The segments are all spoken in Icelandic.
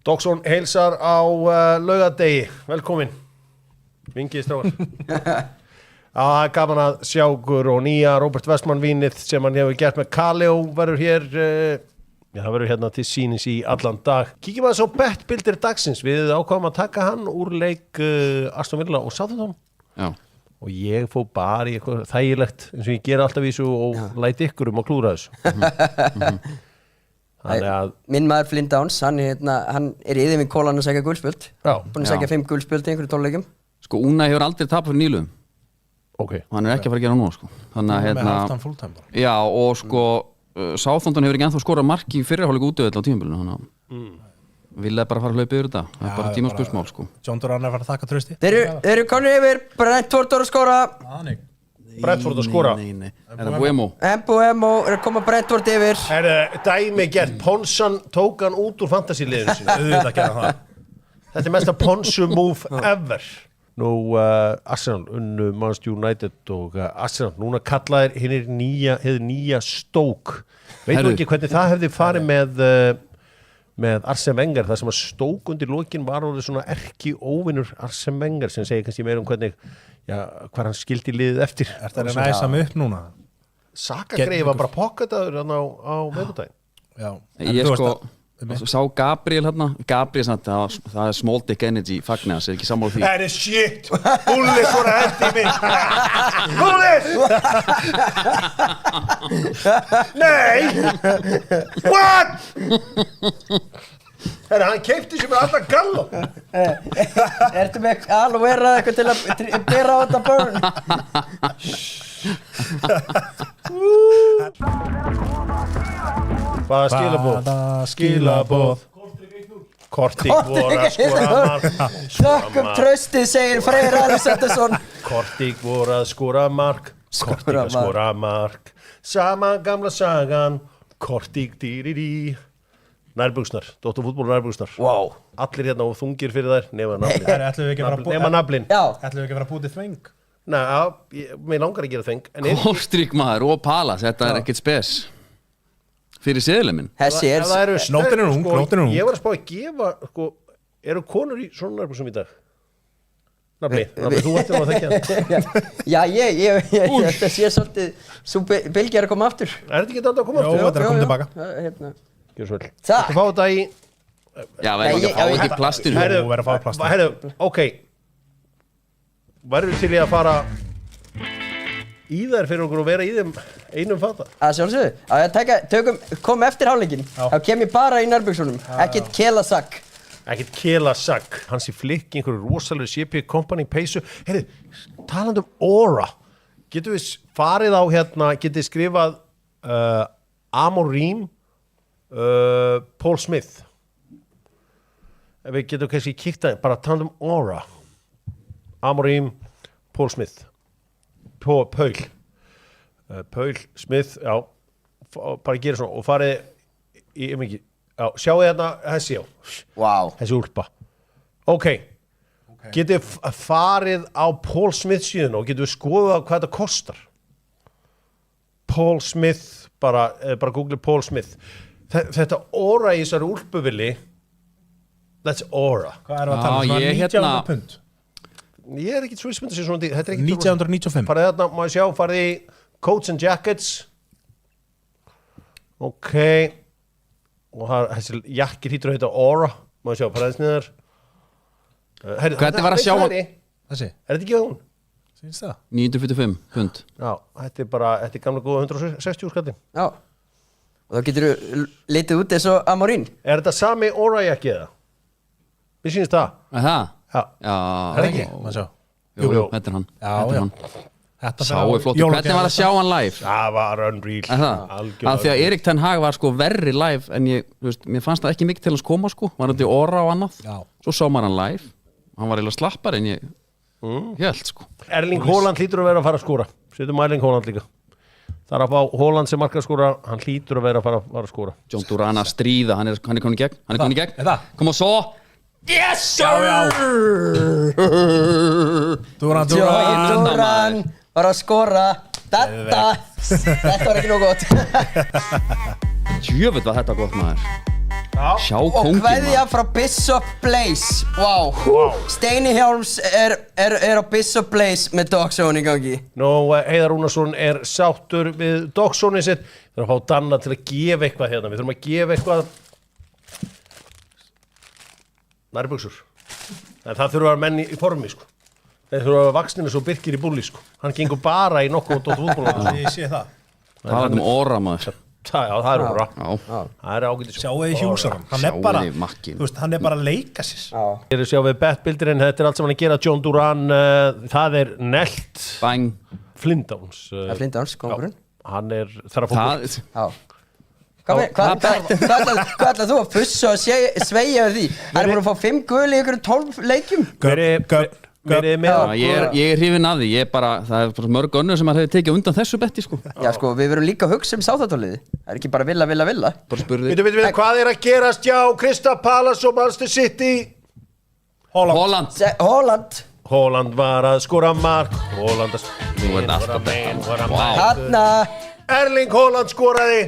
Dogsson heilsar á laugadegi, velkomin, vingið strákar. Það gaman að sjá ykkur og nýja Robert Westman vínið sem hann hefur gert með Kaleo verður hér, það verður hérna til sýnis í allan dag. Kíkjum að svo bettbildir dagsins, við ákváðum að taka hann úr leik Aston Villa og Southampton. Já. Og ég fór bara í eitthvað þægilegt eins og ég gera alltaf í þessu og læti ykkur að klúra þessu. Minn maður Flynn Downs, hann er yfir með kólan að segja guldspjöld. Búinn að segja 5 guldspjöld í einhverju 12 leikjum. Sko, Unai hefur aldrei tapað fyrir nýluðum. Ok. Hann ekki að fara að gera nú, sko. Þannig að með aftan fulltime bara. Já, og sko, Southampton hefur ekki ennþá skorað mark í fyrri hálfleik útivelli á tímabilinu, þannig að vilja bara fara að hlaupa yfir þetta. Það er bara tímaspursmál, sko. John Duran að fara að þakka trösti. Þeir eru konur yfir, Brentford að skora. Brentford að skora. Nei. Er það Buemo? Mbuemo er að koma Brentford yfir. Dæmi gert, Ponsan tók hann út úr fantasy-liðinu sínu. Auðvitað að gera það. Þetta mesta Ponsu move ever. Nú, Arsenal unnu Manchester United og Arsenal, núna kallaðir hinn nýja Stoke. Veitum ekki hvernig það hefði farið með Arsene Wenger, það sem að Stoke undir lokin var orðið svona erki óvinnur Arsene Wenger sem segir kannski meira hvernig hvað hann skildi liðið eftir. Er það að næsa mig upp núna? Saka greið var bara pocketaður hann á miðvikudaginn. Já. Ég sko sá Gabriel hérna. Gabriel það er small dick energy fagnar, er ekki sammála því. Það er shit. Bullis voru að hendi í mig. Bullis! Nei! What? Hann keipti sér með alltaf gallo. Ertu með aloe vera eitthvað til að bera á þetta börn? Hvaða skilaboð? Kortík voru að skora mark. Þökkum tröstið, segir Freyr Alexandersson. Kortík voru að skora mark. Kortík að skora mark. Sama gamla sagan. Kortík dýriri. Nærbuxnar, Dóttarfútból nærbuxnar. Wow. Allir hérna og þungir fyrir þær, nema naflin. Nema naflin. Já. Ætlum við ekki að vera bútið þveng? Nei, mér langar að gera þveng. Kostrík maður og Palace, þetta er ekkert spes. Fyrir seðleminn. Hessi er... Nóttin er ung, nóttin er ung. Ég var að spá að gefa, eru konur í svona nærbuxum í dag? Nafli, þú ættir að þekka það. Já, ég þetta sé svolítið, svo Bilgi er að koma aftur. Er þetta ekki þetta að koma aftur? Jó, þetta er að koma tilbaka. Hérna. Gjör svo vel. Takk. Þetta fá þetta í... Já, verður ekki að fá þetta í plastinu. Verður að fá í plastinu. Herðu, ok. Verður til í að fara í þær fyrir okkur og vera í þeim einum fata? Að sjálfsögðu. Kom eftir hálfleikinn. Þá kem ég bara í nærbuxunum. Ekkert kelasakk. Ekkert kelasakk. Hansi Flick, einhverju rosalega CP Company peysu. Herðu, talandi Aura. Getum við farið á hérna, getið skrifað Amorim Paul Smith. Við getum kannski kíkt að bara talandi Aura. Amorim Paul Smith. Paul Smith, já, bara gera svona og farið í mikið, já, sjáu hérna þessi, já, Wow. þessi úlpa. Ok, getið farið á Paul Smith síðan og getið skoðað hvað þetta kostar. Paul Smith, bara google Paul Smith. Þetta Aura í þessari úlpuvili, that's Aura. Hvað er að tala um? 1900 pund? Ég ekki svo ísmyndið sér svona dýr. 1995. Farið þarna, maður sjá, farið í Coats and Jackets. Ok. Og þessi jakkir hýtur að heita Aura. Maður sjá, farið þess niður. Hvernig var að sjá hann? Þessi? Er þetta ekki hún? Sýnst það? 955 pund. Já, þetta er gamla góða 160 skallin. Já. Og þá getur þú litið út eins og Amorim. Er þetta sami Aura jakki eða? Mér sýnist það. Er það? Já. Já. Er það ekki? Má sjá. Jú, þetta er hann. Já. Þetta Sá er flott. Hvernig var að sjá hann live? Það var unreal. Er það? Af því að Erik ten Hag var sko verri live en mér fannst það ekki mikið til hans koma sko. Var þetta í Aura og annað. Já. Svo sá maður hann live. Hann var eiginlega slappar en ég held sko. Erling Haaland hlýtur að vera að fara að skora. Setjum Erling Haaland líka. Það er að fá Haaland sem markar skora. Hann hlýtur að vera að fara að skora. John Duran að stríða. Hann er komin í gegn. Hann er komin í gegn. Er það? Kom og svo. Yes sir! Duran var að skora. Þetta var ekki nóg gott. Jöfull var þetta gott maður. Sjá Og kóngin kveðja frá Bishop Blaze. Wow. Steini Hjálms er á Bishop Blaze með Dogzone í gangi. Nú, Heiðar Rúnarsson er sáttur við Dogzone sitt. Við þurfum að fá Danna til að gefa eitthvað hérna. Við þurfum að gefa eitthvað nærbuxur. En það þurfa að vera menn í formi, sko. Þeir þurfa að vera vaxnir eins og Birkir í búlli, sko. Hann gengur bara í nokkuð og fútbolum. Ég sé það. Það óra maður Já, það er óra. Já, Það er ágætis. Sjáu þið hjúsarum. Hann er Sjáið bara, þið makkinn. þú veist, hann er bara að leika sér. Ég er að sjá við bettbildurinn, þetta er allt saman að gera John Duran, það er Nelt Bang Flindowns. Það er Flindowns, kongurinn. Hann er þar að fótboll. Já. Hvað ætlað þú að fussa og sveigja við því? Hann er búin að fá 5 gul í ykkur 12 leikjum. Verið með okkur. Ég er hrifinn af því, það er bara mörg önnur sem maður hefði tekið undan þessu betti sko. Já sko, við verum líka að hugsa Southampton-liði. Það er ekki bara villa. Bara spurði Við, hvað er að gerast hjá Crystal Palace og Manchester City? Holland Holland var að skora mark. Holland að Þú ert alltaf þetta Vá Hanna. Erling Holland skoraði.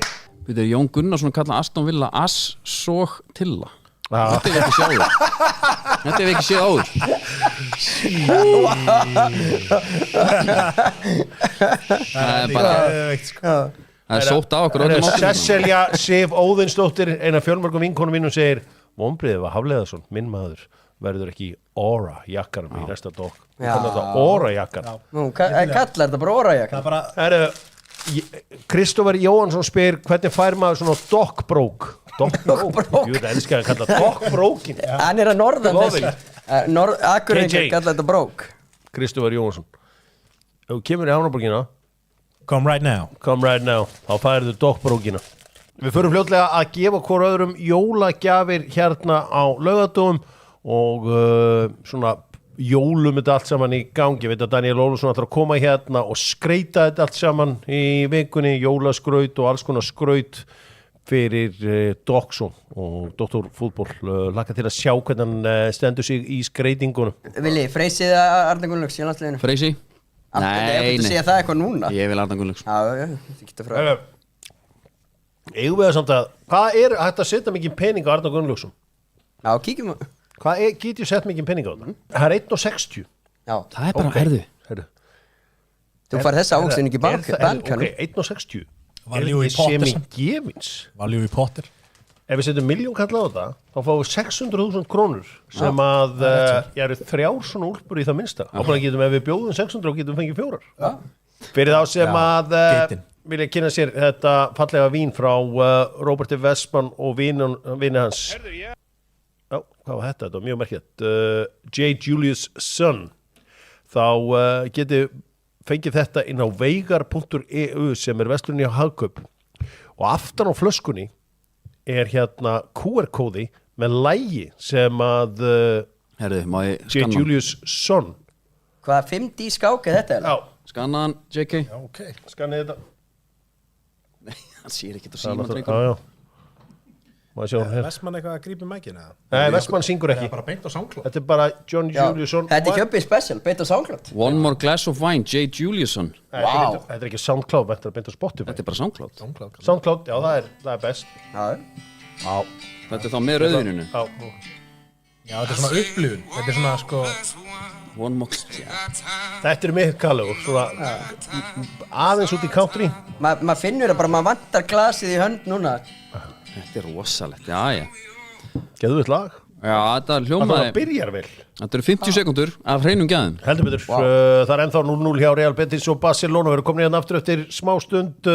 Þetta er Jón Gunnarsson að kalla Aston Villa Assog Tilla Já. Þetta hef við ekki séð áður Það er bara Það er sótt á okkur öllum áttum Sesselja Sif Óðinsdóttir, eina fjölmörgum vinkonum mínum segir Vonbrigði var Hafleðarsson, minn maður verður ekki Aura jakkanum í næsta dog. Aura jakkan. Kallar þetta bara Aura jakkan? Kristoffer Jóhansson spyr hvernig fær maður svona dockbrók. Jú, það elskar að kalla dockbrókin. Hann er að norðan þessu Akureyringar kalla þetta brók. Kristoffer Jóhansson. Ef þú kemur í Hafnarborgina Come right now þá færðu dockbrókina. Við förum fljótlega að gefa hvort öðrum jólagjafir hérna á laugardögum og svona jólum þetta allt saman í gangi. Ég veit að Daniel Ólafsson ætlar að koma hérna og skreita þetta allt saman í vikunni, jólaskraut og alls konar skraut fyrir Dogzone og Dr. Fútból. Laka til að sjá hvernig hann stendur sig í skreitingunum. Vili, Freysi eða Arna Gunnlaugs í landsliðinu? Freysi? Nei, segja það eitthvað núna? Ég vil Arna Gunnlaugs. Já, þetta getur frá. Eigum við að samt að, hvað er hægt að setja mikið pening á Arna Gunnlaugsson? Já, kíkjum við. Hvað get ég sett mikið pening á það? Það er 1,60. Já. Það er bara, herðu. Þú fær þessa ávöxtin ekki bankanum. Ok, 1,60. Valjú í Potter. Gefins. Valjú í Potter. Ef við setjum milljón kall á þetta, þá fáum við 600.000 krónur sem að ég eru 3 svona úlpur í það minnsta. Ákveðan getum ef við bjóðum 600 og getum fengið 4. Fyrir þá sem að vilja kynna sér þetta fallega vín frá Roberti Westman og vini hans. Já, hvað var þetta? Þetta var mjög merkilegt. J. Julius Son. Þá geti fengið þetta inn á veigar.eu sem er verslunin á Hagkaup. Og aftan á flöskunni er hérna QR-kóði með lægi sem að Herðu, má ég J. skanna? Julius Son. Hvaða 5D skák er þetta? Já, Skanna hann, JK? Já, ok. skannið þetta. Nei, hann sér ekki þetta Já, síma drengur. já. Má ég sjá hann hér. Vestmann eitthvað að grípa mækina? Nei, Vestmann syngur ekki. Eða bara beint á SoundCloud? Þetta er bara John Julius Son. Þetta er kjöpið special, beitt á SoundCloud. One more glass of wine, J. Juliusson. Þetta er ekki SoundCloud, þetta er beint á Spotify. Þetta er bara SoundCloud. SoundCloud. SoundCloud, já, það er best. Já. Þetta er þá með rauðvinunu. Já, Já, þetta er svona upplifun. Þetta er svona sko... One more þetta er mitt kallegur, svona aðeins út í country. Maður finnur það bara, maður vantar glasið í hönd núna. Þetta er rosalegt, já. Geðvitt lag. Já, þetta Það hljómaði. byrjar vel. Þetta eru 50 sekundur af hreinum gæðum. Heldur betur, það er ennþá 0-0 hjá Real Betis og Barcelona. Við erum komin hérna aftur eftir smá stund,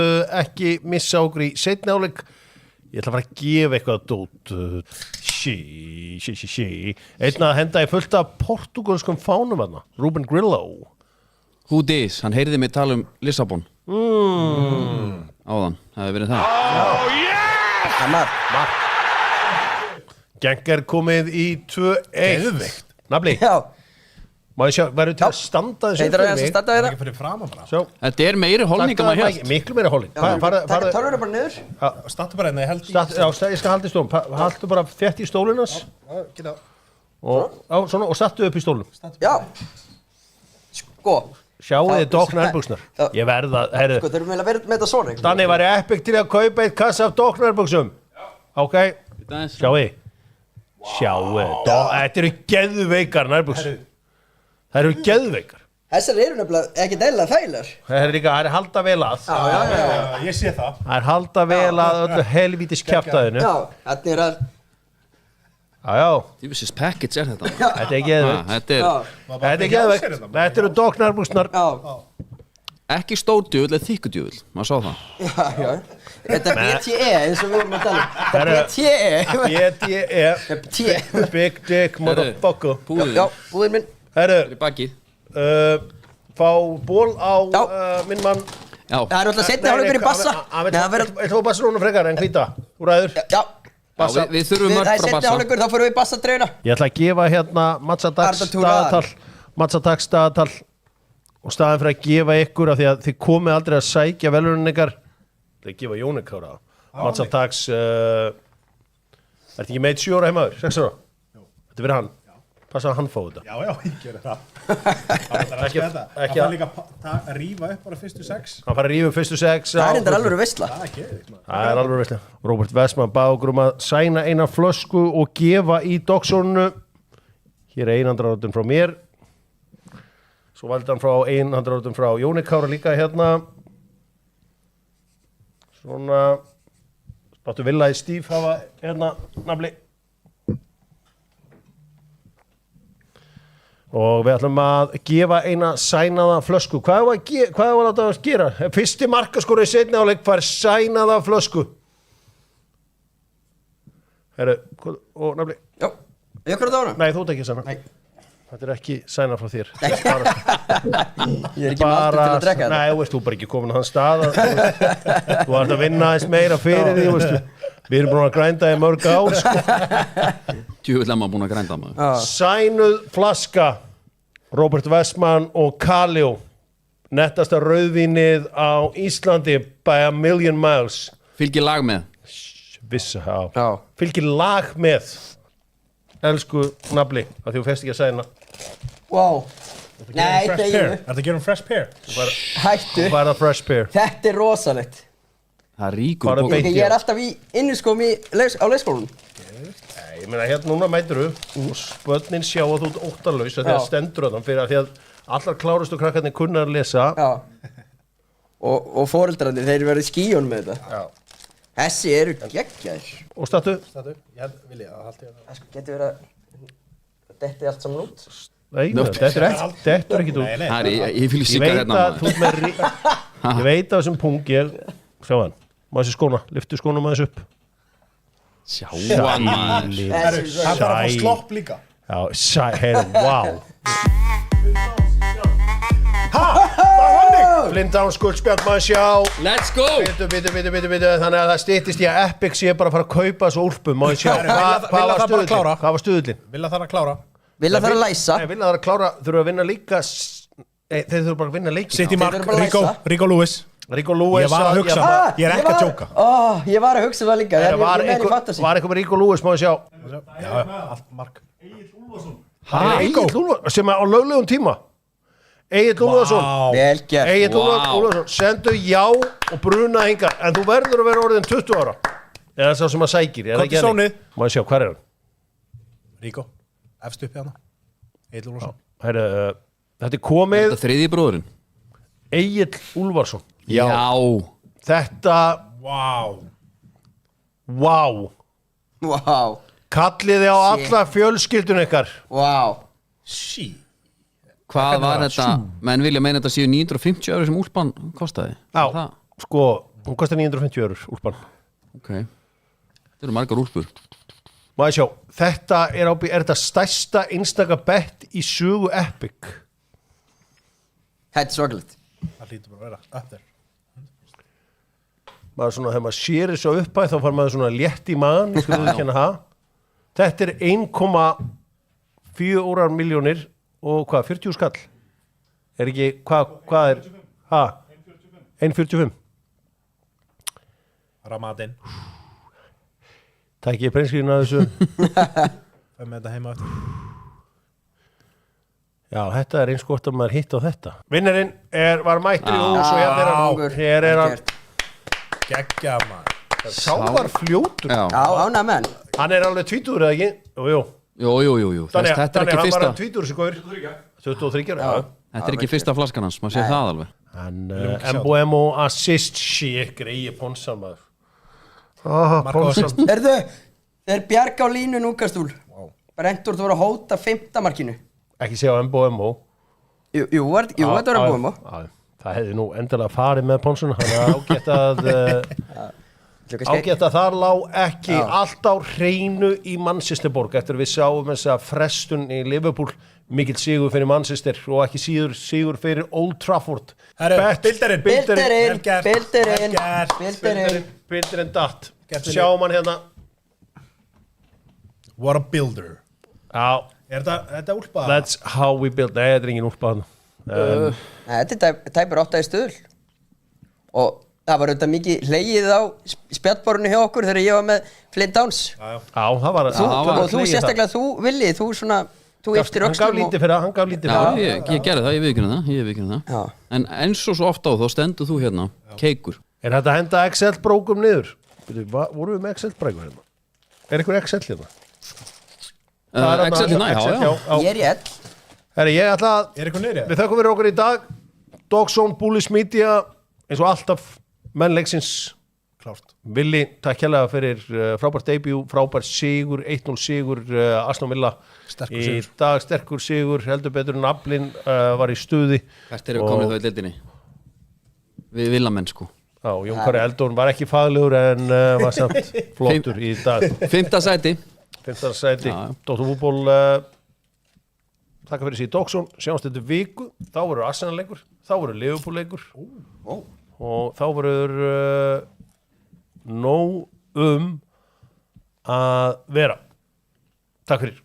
ekki missa okkur í seinni áleik. Ég ætla að fara að gefa eitthvað dót. Einn að henda í fullt af portugalskum fánum þarna. Ruben Grillo. Who dis? Hann heyrði mig tala Lissabon. Áðan, það hefur verið það. Hamar. Genk er komið í 2-1. Geðveikt. Nafli, Já. má ég sjá, verður til að standa þessu Heitir það að standa Það er þetta? ekki fyrir framan bara. Sjá, Þetta er meiri holninga maður hér. miklu meira hólin. Takk tölvuna bara niður. Stattu bara hérna, ég held í... Já, ég skal halda í stólum. Haldu bara þétt í stólinas Geta... og stattu upp í stólunum. Já. Sko. Sjáu þið Já, dokknærbuxnar. já. Ég verða, heyrðu. Sko, þurfum við að vera með þetta svona. Danni var epic til að kaupa eitt kassa af dokknærbuxum. Ok, Sjáu Þetta eru geðveikar nærbuxur Það eru geðveikar Þessar eru nefnilega ekki dæla þægilegar. Það er líka, það er halda vel að Ég sé það. Það er halda vel að öllu helvítis kjaftaðinu Já, þetta er að... Já Tífisins package þetta Þetta er geðveikt Þetta er geðveikt Þetta eru dognarbúsnar Já, Ekki stórdjöfull eða þykkudjöfull Maður sá það já. Þetta er BTE eins og við erum að tala. Þetta er BTE. BTE Big Dick Motherfucker Já, búðin minn. Herru Í bakið Fá ból á minn mann Já Það er alltaf setni hálfleikur í bassa. Ég tók Barcelona frekar en hvíta Úr ræður Já. Við þurfum mörg Það er frá setni Barca hálfleikur, þá fyrir við bassa drauna. Ég ætla að gefa hérna Matsadags staðatal og staðan fyrir að gefa ykkur af því að þið komið aldrei að sækja velunin ykkar það er að gefa Jóni Kára Matsadags Ertu ekki meit 7 ára heimaður? 6 ára? Þetta er fyrir hann Passa að hann fá þetta Já, ég gerir það. Ekki Það fær líka að rífa upp bara fyrstu 6. Hann fara að rífa fyrstu 6 Það er enda alveg veistla. Það er alveg veistla Robert Westman bað okkur að sæna eina flösku og gefa í Dogsonu Hér er 100 frá mér Svo valdi hann frá 100 frá Jóni Kára líka hérna Svona Spáttu Villa í Stíf hafa hérna nafli Og við ætlum að gefa eina sænaða flösku Hvað var þetta að gera? Fyrsti markaskóri í seinni áleik fær sænaða flösku Herru, og nafli Já, ég okkur á dána. Nei, þú ert ekki sæna Nei. Þetta er ekki sæna frá þér Ég er ekki með aldur til að drekka þetta. Nei, þú veist, þú er bara ekki komin á þann stað Þú ert að vinna aðeins meira fyrir því veistu. Við erum búin að grænda í mörg ár sko. Djöfull er maður búin að grænda maður Sænuð flaska Robert Westman og Kalljó Nettasta rauðvínið á Íslandi by a million miles Fylgir lag með Vissa, Já. Fylgir lag með Elsku nafli að því þú fest ekki að sæna Wow. Nei, Fresh þegiðu. pear. Er þetta að gera fresh pear? Hættu. Þú færð að fresh pear Þetta er rosalegt. Það er ríkur Bara bókur beint. Ég er alltaf í inniskóm á leikskólanum. Nei, ég meina hérna núna mætir og spötnin sjá að þú ert óttalaus að því að Já. stendur þann fyrir að því að allar klárustu krakkarnir kunna að lesa Já. Og foreldrarnir, þeir verið í skíunum með þetta. Já. Þessi eru geggjaðir. Og statu Ég vil ég að halda ég það. Það getur verið að detti allt saman út. Nei, þetta er ekki þú Nei, nei. Það er, ég fylgir Ég síkar veit hérna að þú ert með ég veit að þessum punkt ég sjá hann, maður þessi skóna lyftu skónum aðeins upp Sjá hann maður Þessi Það þarf að fá slopp líka. Já, heyrðu, wow Flindán skuldspjall maður sjá Let's go Bitu, þannig að það styttist í að Epic sé bara að fara að kaupa þessu úlpum maður sjá, hvað var stuðullin? Vilja það að klára. Vilja það að læsa. Nei, vilja það að klára, þurfa að vinna líka þeir þurfa bara að vinna leiki City Mark, Þeir eru bara að læsa. Rico Lewis. Rico Lewis Ég var að hugsa já, það. Ég er ekki að djóka. Ég var að hugsa það líka. Það er var meiri fantasy. eitthvað með Rico Lewis maður sjá Já, allt Mark. Egill Úlfarsson sem er á löglegum tíma Egill Úlfarsson Vel gert. Egill Vá. Úlfarsson sendu já og bruna hinga en þú verður að vera orðin 20 ára eða sá sem að sækir Komdu í sónið. maður sjá, hvað er hann? Rico. Efst uppi hana. Egill Úlfarsson. Heru, þetta er komið Þetta þriði bróðurinn Egill Úlfarsson Já þetta Vá. wow Vá. kalliði á alla fjölskyldun ykkar Vá. Sí. Hvað var þetta? Menn vilja meina þetta séu 950 € sem úlpan kostaði já, Það? sko, hún kostar 950 € úlpan Ok Þetta eru margar úlpur maður sjá, þetta er þetta stærsta einstaka bett í sögu Epic Þetta er svakalegt. Það lítur bara að vera up there. maður svona, þegar maður sér þessu uppæð þá fær maður svona létt í maðan þetta er 1,4 milljónir og hvað, 40 skall er ekki, hvað er 1,45 Ramadin. takk ég preinskriðin að þessu Hvað með þetta heima eftir? já, þetta er eins gott að maður hitt á þetta vinnarinn var mættur í hús og hérna er Águr. hann hér er hann Geggja maður. sá var fljótur Já Já, ánægð með hann. Hann er alveg 20 eða ekki? Jú. Jú, þetta er ekki hann fyrsta var 20 þessi góður 23 ára Þetta er ekki fyrsta flaskan hans, maður sé það alveg Hann Mbuemo assist shit greiði Ponsan maður Marko assist. Herðu, þeir bjarga á línu núkastúl Brentford voru að hóta 5. markinu Ekki segja á Mbuemo Jú, þetta var Mbuemo Það hefði nú endilega farið með Ponsun hann er ágætt að þar lá ekki allt á hreinu í Manchesterborg eftir við sáum þess að frestun í Liverpool mikill sigur fyrir Manchester og ekki síður sigur fyrir Old Trafford Bilderinn datt sjáum hann hérna What a builder. Já, Þetta úlpa? that's how we build Nei, þetta er engin úlpa hann Þetta er tæpur 8 í stuðul og það var auðvitað mikið hlegið á spjallborunni hjá okkur þegar ég var með Flint Downs Já, það var og þú sérstaklega, þú yftir Hann gaf lítið fyrir það, hann gaf lítið fyrir það Ég gerði það, ég viðkynna það En eins og svo ofta á þá stendur þú hérna keikur Er þetta að henda Excel-brókum niður? Vorum við með Excel-brækur hérna? Er ykkur Excel hérna? Excel hérna, já Ég er í ell Herri, ég ætla að Er eitthvað niður? Við þökkum fyrir okkur í dag Dogzone, Bullish Media eins og alltaf mennleiksins Klárt. Willi, takk hérlega fyrir frábært debut, frábært sigur 1-0 sigur, Aston Villa Sterkur í sigur. dag, sterkur sigur heldur betur en Aflin var í stuði Hvert erum við komin þá í deildinni? Við villamenn sko Já, Jón Kari Eldón var ekki faglegur en var samt flottur í dag 5. sæti 15. sæti, Já. Dr. Fútból þakka fyrir sig í Dogzone, sjáumst þetta viku þá verður Arsenal leikur, þá verður Liverpool leikur og þá verður nóg að vera takk fyrir